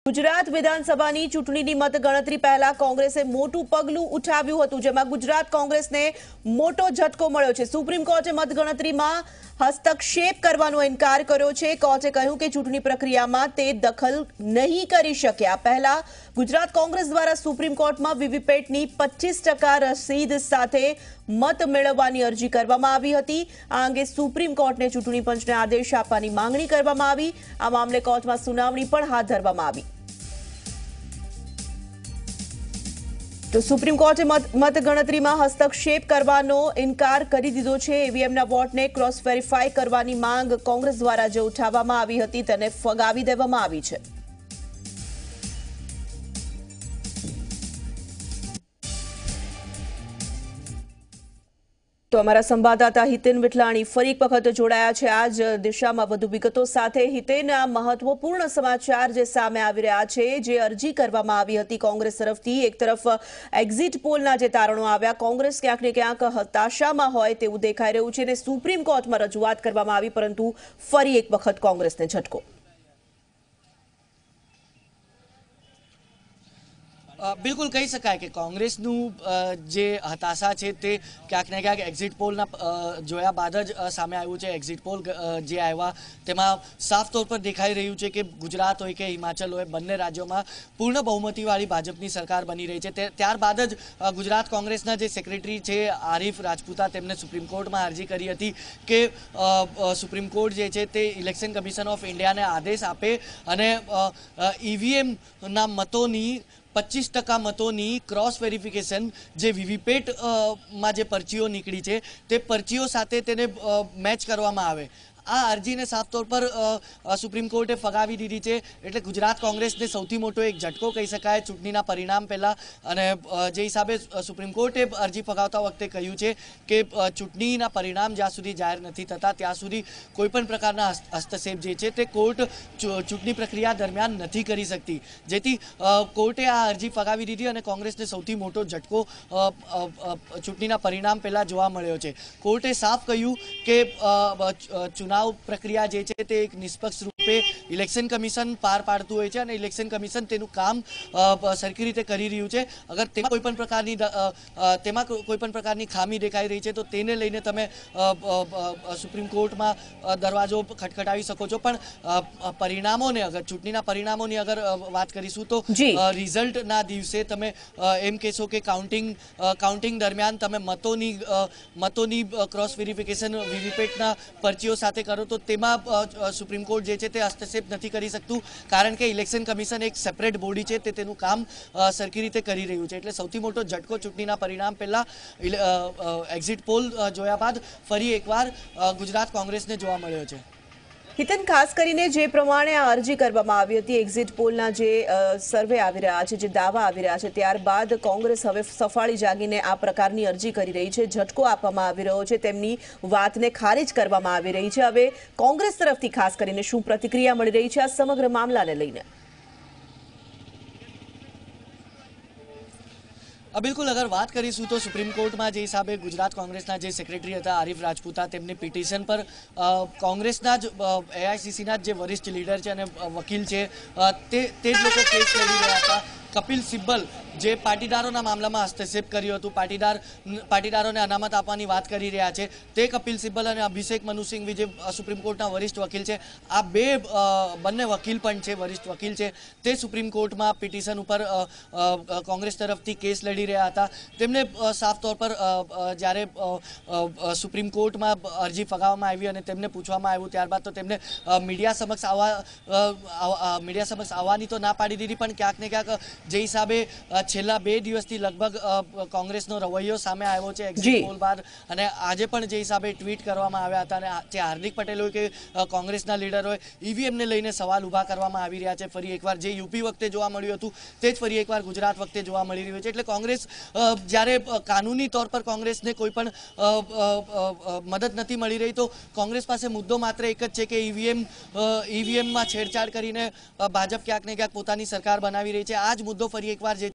ગુજરાત વિધાનસભાની ચૂંટણીની મતગણતરી પહેલા કોંગ્રેસે મોટું પગલું ઉઠાવ્યું હતું, જેમાં ગુજરાત કોંગ્રેસને મોટો ઝટકો મળ્યો છે। સુપ્રીમ કોર્ટે મતગણતરીમાં હસ્તક્ષેપ કરવાનો ઇનકાર કર્યો છે। કોર્ટે કહ્યું કે ચૂંટણી પ્રક્રિયામાં તે દખલ નહીં કરી શકે। આ પહેલા ગુજરાત કોંગ્રેસ દ્વારા સુપ્રીમ કોર્ટમાં વીવીપેટની 25% રસીદ સાથે મત મેળવવાની અરજી કરવામાં આવી હતી। આ અંગે સુપ્રીમ કોર્ટને ચૂંટણી પંચને આદેશ આપવાની માંગણી કરવામાં આવી। આ મામલે કોર્ટમાં સુનાવણી પણ હાથ ધરવામાં આવી। તો સુપ્રીમ કોર્ટે મતગણતરીમાં હસ્તક્ષેપ કરવાનો ઇનકાર કરી દીધો છે। ઈવીએમના વોટને ક્રોસ વેરીફાઈ કરવાની માંગ કોંગ્રેસ દ્વારા જે ઉઠાવવામાં આવી હતી તેને ફગાવી દેવામાં આવી છે। તો અમારા સંવાદદાતા હિતેન વિઠલાણી ફરી એક વખત જોડાયા છે આ જ દિશામાં વધુ વિગતો સાથે। હિતેન, આ મહત્વપૂર્ણ સમાચાર જે સામે આવી રહ્યા છે, જે અરજી કરવામાં આવી હતી કોંગ્રેસ તરફથી, એક તરફ એક્ઝિટ પોલના જે તારણો આવ્યા, કોંગ્રેસ ક્યાંક ને ક્યાંક હતાશામાં હોય તેવું દેખાઈ રહ્યું છે અને સુપ્રીમ કોર્ટમાં રજૂઆત કરવામાં આવી, પરંતુ ફરી એક વખત કોંગ્રેસને ઝટકો। बिल्कुल कही शकाय कि कांग्रेसनु जे हताशा है ते क्यांक ने क्यांक एक्झिट पोलना जोया बाद ज सामे आव्युं छे। एक्झिट पोल जे आव्या तेमां साफ तौर पर देखाई रह्युं छे कि गुजरात होय के हिमाचल होय बंने राज्यों में पूर्ण बहुमतीवाળી भाजपनी सरकार बनी रही है। त्यारबाद ज गुजरात कांग्रेसना जे सेक्रेटरी है आरिफ राजपूता तेमणे सुप्रीम कोर्ट में अरजी करी हती कि सुप्रीम कोर्ट जे छे ते इलेक्शन कमिशन ऑफ इंडिया ने आदेश आपे अने ईवीएम ना मतोनी 25% मतोनी क्रॉस वेरिफिकेशन जे वीवीपेट में जे पर्चीओ निकली है ते पर्चीओ साथे तेने मैच करवामां आवे। आ अरजी ने साफ तौर पर सुप्रीम कोर्टे फगावी दीधी है। एटले गुजरात कांग्रेस ने सौथी मोटो एक झटको कही शकाय चूंटणीना परिणाम पहला। अने जे हिसाबे सुप्रीम कोर्टे अरजी फगावता वखते कह्युं छे कि चूंटणीना परिणाम ज्यां सुधी जाहेर नथी थता त्यां सुधी कोईपण प्रकारना हस्तक्षेप जे छे ते कोर्ट चूंटणी प्रक्रिया दरमियान नथी करी सकती, जेथी कोर्टे आ अरजी फगावी दीधी अने कांग्रेसने सौथी मोटो झटको चूंटणीना परिणाम पहला जोवा मळ्यो छे। कोर्टे साफ कह्युं के चुनाव प्रक्रिया जे छे ते एक निष्पक्ष रूपे इलेक्शन कमिशन पार पाडतुं होय छे अने इलेक्शन कमिशन तेनुं काम सरखी रीते करी रह्युं छे। अगर तेमां कोईपण प्रकारनी खामी देखाई रही है तो तेने लईने तमे सुप्रीम कोर्ट में दरवाजो खटखटावी शको छो। पण परिणामोने अगर चूंटणीना परिणामोनी अगर वात करीशुं तो रिजल्टना दिवसे तमे एम कहेशो के काउंटिंग दरमियान तमे मतोनी क्रॉस वेरिफिकेशन वीवीपेटना पर्चीओ साथे करो तो तेमा सुप्रीम कोर्ट जे छे ते हस्तक्षेप नहीं करी सकतुं, कारण के इलेक्शन कमिशन एक सेपरेट बॉडी छे ते तेनुं काम सरखी रीते करी रह्युं छे। एटले सौथी मोटो झटको चूंटणीना परिणाम पहला एक्झिट पोल जोया बाद फरी एकवार गुजरात कांग्रेसने जोवा मळ्यो छे। हितन, खास करीने जे प्रमाणे आ अरजी करवामां आवी हती, एक्झिट पोलना जे सर्वे आवी रह्या छे, जे दावा आवी रह्या छे, त्यारबाद कांग्रेस हवे सफाळी जागीने आ प्रकारनी अरजी करी रही छे, झटको आपवामां आवी रह्यो छे, तेमनी वातने खारिज करवामां आवी रही छे। हवे कांग्रेस तरफथी खास करीने शुं प्रतिक्रिया मळी रही छे आ समग्र मामलाने लईने? बिल्कुल अगर बात करीशुं तो सुप्रीम कोर्ट में जे हिसाबे गुजरात कांग्रेसना जे सेक्रेटरी हता आरिफ राजपूता तेमनी पिटिशन पर कांग्रेसना ज एआईसीसीना जे वरिष्ठ लीडर छे अने वकील छे ते ज लोको केस लड़ी रह्या हता। कपिल सिब्बल जे पाटीदारोना मामलामां हस्तक्षेप कर्यो हतुं, पाटीदारोने अनामत आपवानी वात करी रह्या छे, ते कपिल सिब्बल अने अभिषेक मनु सिंघवी जे सुप्रीम कोर्टना वरिष्ठ वकील छे, आ बंने वकील पण छे, वरिष्ठ वकील छे, ते सुप्रीम कोर्टमां पिटिशन उपर कांग्रेस तरफथी केस लड़ी रह्या हता। तेमणे साफ तौर पर ज्यारे सुप्रीम कोर्टमां अरजी फगाववामां आवी अने तेमणे पूछवामां आव्युं त्यारबाद तो तेमणे मीडिया समक्ष आववानी तो ना पाडी दीधी, पण क्यांक ने क्यांक जे हिसाबे छेल्ला 2 दिवसथी लगभग कांग्रेसनो रवैयो सामे आव्यो छे एक्झिट पोल बाद अने आजे पण जे हिसाबे ट्वीट करवामां आव्या हता अने जे हार्दिक पटेल होय के कांग्रेसना लीडर होय ईवीएम ने लईने सवाल उभा करवामां आवी रह्या छे। फरी एकवार जे यूपी वखते जोवा मळ्युं हतुं ते ज फरी एकवार गुजरात वखते जोवा मळी रह्युं छे। एटले कांग्रेस ज्यारे कानूनी तौर पर कांग्रेसने कोईपण मदद नथी मळी रही तो कांग्रेस पासे मुद्दो मात्र एक ज छे के ईवीएम में छेड़छाड़ करीने भाजप क्यांक ने क्यांक पोतानी सरकार बनावी रही है। आज मुद्दो फरी एकवार जे